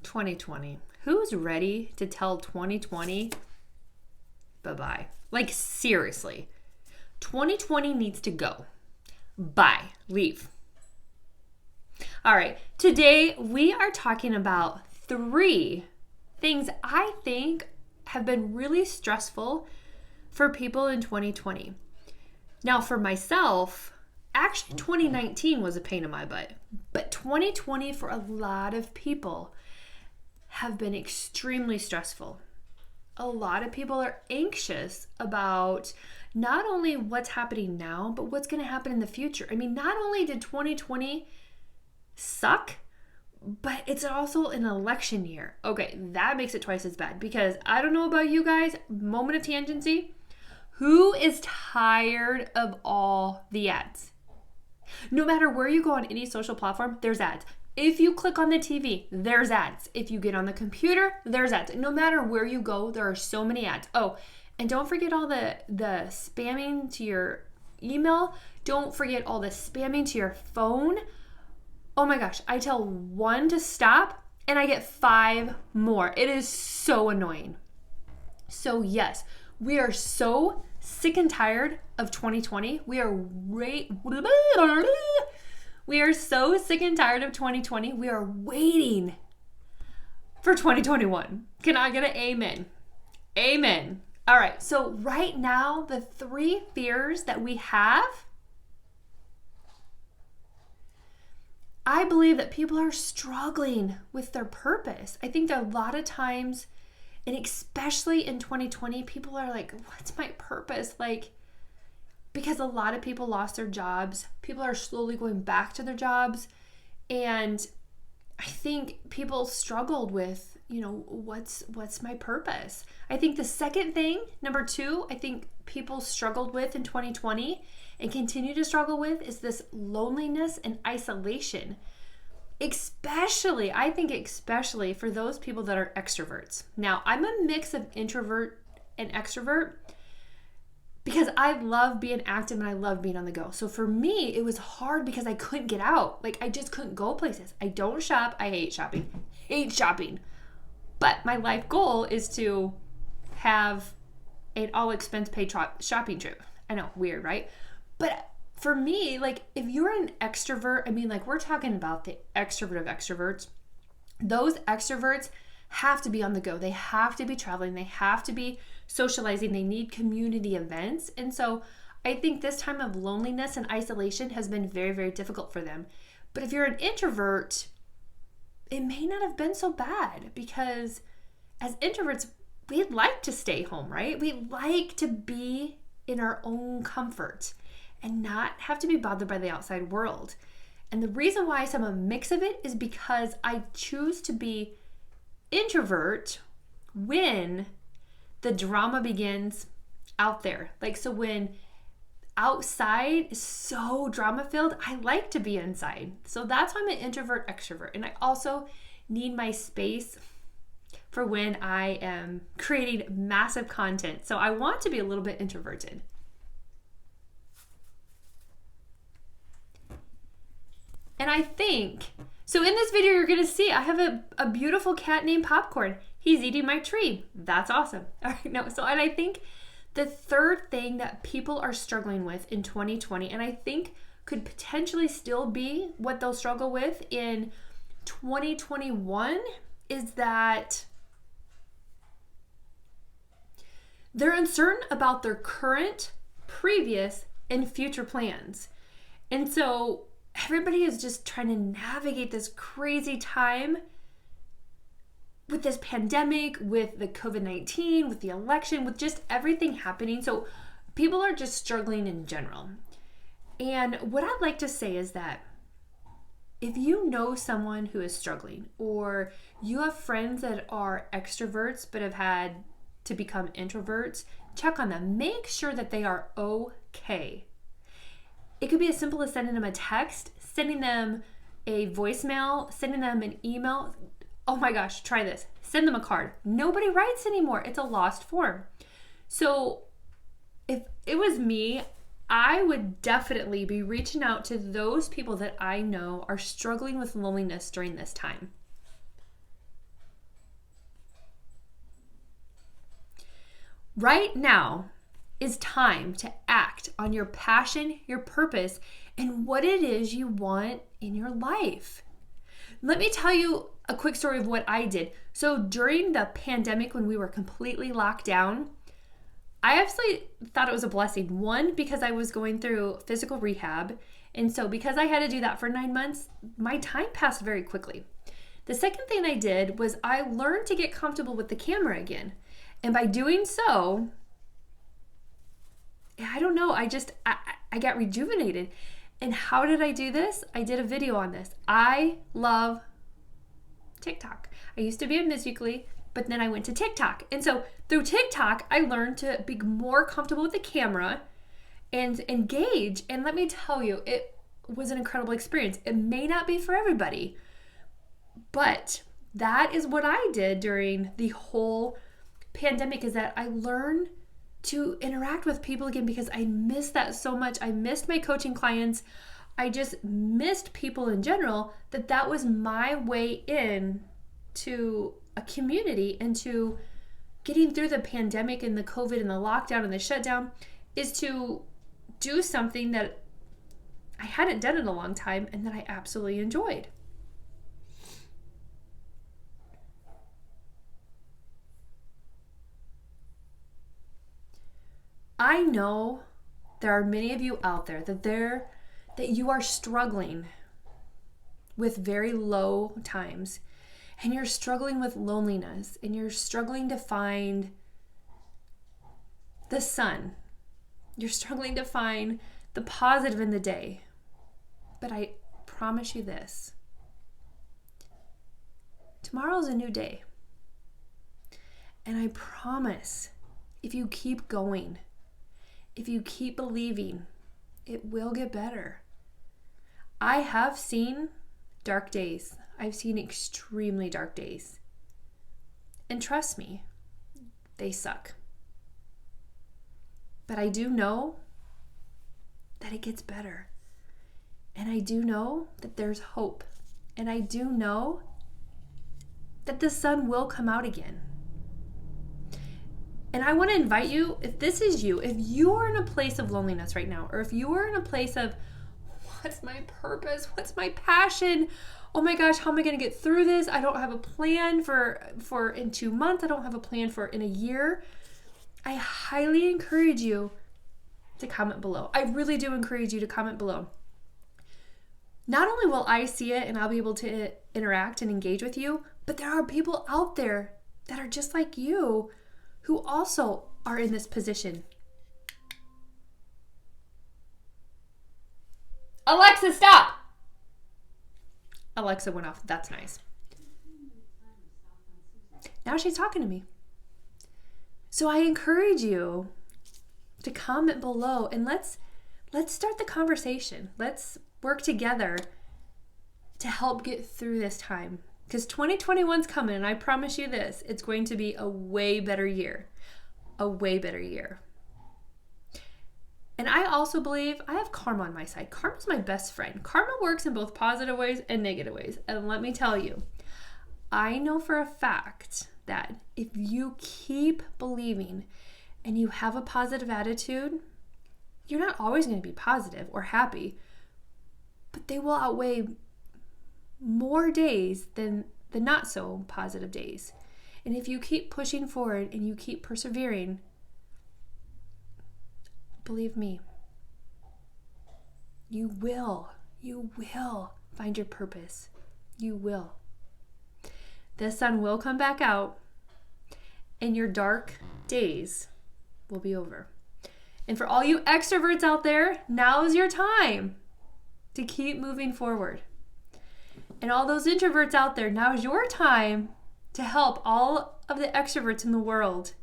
2020. Who's ready to tell 2020 bye-bye? Like, seriously. 2020 needs to go. Bye. Leave. All right. Today, we are talking about 3 things I think have been really stressful for people in 2020. Now, for myself, actually 2019 was a pain in my butt, but 2020 for a lot of people have been extremely stressful. A lot of people are anxious about not only what's happening now, but what's going to happen in the future. I mean, not only did 2020 suck, but it's also an election year. Okay, that makes it twice as bad because I don't know about you guys, moment of tangency, who is tired of all the ads? No matter where you go on any social platform, there's ads. If you click on the TV, there's ads. If you get on the computer, there's ads. No matter where you go, there are so many ads. Oh, and don't forget all the spamming to your email. Don't forget all the spamming to your phone. Oh my gosh, I tell one to stop and I get 5 more. It is so annoying. So yes, we are so sick and tired of 2020. We are so sick and tired of 2020. We are waiting for 2021. Can I get an amen? Amen. All right. So right now, the 3 fears that we have, I believe that people are struggling with their purpose. I think that a lot of times, and especially in 2020, people are like, what's my purpose? Like, because a lot of people lost their jobs. People are slowly going back to their jobs. And I think people struggled with, what's my purpose? I think the second thing, number 2, I think people struggled with in 2020 and continue to struggle with is this loneliness and isolation. Especially for those people that are extroverts. Now, I'm a mix of introvert and extrovert because I love being active and I love being on the go. So for me, it was hard because I couldn't get out. Like, I just couldn't go places. I don't shop. I hate shopping. But my life goal is to have an all expense paid shopping trip. I know, weird, right? But for me, like, if you're an extrovert, I mean, like, we're talking about the extrovert of extroverts. Those extroverts have to be on the go. They have to be traveling. They have to be socializing. They need community events. And so I think this time of loneliness and isolation has been very, very difficult for them. But if you're an introvert, it may not have been so bad because as introverts, we like to stay home, right? We like to be in our own comfort and not have to be bothered by the outside world. And the reason why I'm a mix of it is because I choose to be introvert when the drama begins out there. Like, so when outside is so drama filled, I like to be inside. So that's why I'm an introvert extrovert. And I also need my space for when I am creating massive content. So I want to be a little bit introverted. And I think, so in this video, you're going to see I have a beautiful cat named Popcorn. He's eating my tree. That's awesome. All right, and I think the third thing that people are struggling with in 2020, and I think could potentially still be what they'll struggle with in 2021, is that they're uncertain about their current, previous, and future plans. And so everybody is just trying to navigate this crazy time with this pandemic, with the COVID-19, with the election, with just everything happening. So people are just struggling in general. And what I'd like to say is that if you know someone who is struggling, or you have friends that are extroverts but have had to become introverts, check on them. Make sure that they are okay. It could be as simple as sending them a text, sending them a voicemail, sending them an email. Oh my gosh, try this. Send them a card. Nobody writes anymore. It's a lost form. So if it was me, I would definitely be reaching out to those people that I know are struggling with loneliness during this time. Right now is time to act on your passion, your purpose, and what it is you want in your life. Let me tell you a quick story of what I did. So during the pandemic, when we were completely locked down, I absolutely thought it was a blessing. One, because I was going through physical rehab. And so because I had to do that for 9 months, my time passed very quickly. The second thing I did was I learned to get comfortable with the camera again. And by doing so, I don't know, I got rejuvenated. And how did I do this? I did a video on this. I love TikTok. I used to be a Musical.ly, but then I went to TikTok. And so through TikTok, I learned to be more comfortable with the camera and engage. And let me tell you, it was an incredible experience. It may not be for everybody, but that is what I did during the whole pandemic, is that I learned to interact with people again, because I missed that so much. I missed my coaching clients. I just missed people in general. That was my way in to a community and to getting through the pandemic and the COVID and the lockdown and the shutdown, is to do something that I hadn't done in a long time and that I absolutely enjoyed. I know there are many of you out there that you are struggling with very low times, and you're struggling with loneliness, and you're struggling to find the sun. You're struggling to find the positive in the day. But I promise you this: tomorrow's a new day. And I promise, if you keep going, if you keep believing, it will get better. I have seen dark days. I've seen extremely dark days. And trust me, they suck. But I do know that it gets better. And I do know that there's hope. And I do know that the sun will come out again. And I want to invite you, if this is you, if you are in a place of loneliness right now, or if you are in a place of, what's my purpose? What's my passion? Oh my gosh, how am I going to get through this? I don't have a plan for in 2 months. I don't have a plan for in a year. I highly encourage you to comment below. I really do encourage you to comment below. Not only will I see it and I'll be able to interact and engage with you, but there are people out there that are just like you, who also are in this position. Alexa, stop! Alexa went off. That's nice. Now she's talking to me. So I encourage you to comment below, and let's start the conversation. Let's work together to help get through this time. Because 2021's coming, and I promise you this, it's going to be a way better year. A way better year. And I also believe I have karma on my side. Karma's my best friend. Karma works in both positive ways and negative ways. And let me tell you, I know for a fact that if you keep believing and you have a positive attitude, you're not always going to be positive or happy, but they will outweigh more days than the not so positive days. And if you keep pushing forward and you keep persevering, believe me, you will find your purpose. You will. The sun will come back out and your dark days will be over. And for all you extroverts out there, now is your time to keep moving forward. And all those introverts out there, now is your time to help all of the extroverts in the world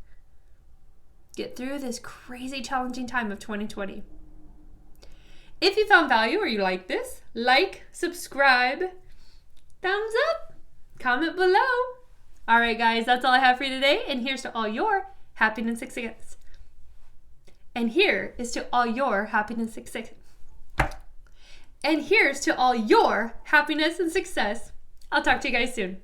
get through this crazy challenging time of 2020. If you found value or you like this, like, subscribe, thumbs up, comment below. All right, guys, that's all I have for you today. And here's to all your happiness and success. And here is to all your happiness and success. And here's to all your happiness and success. I'll talk to you guys soon.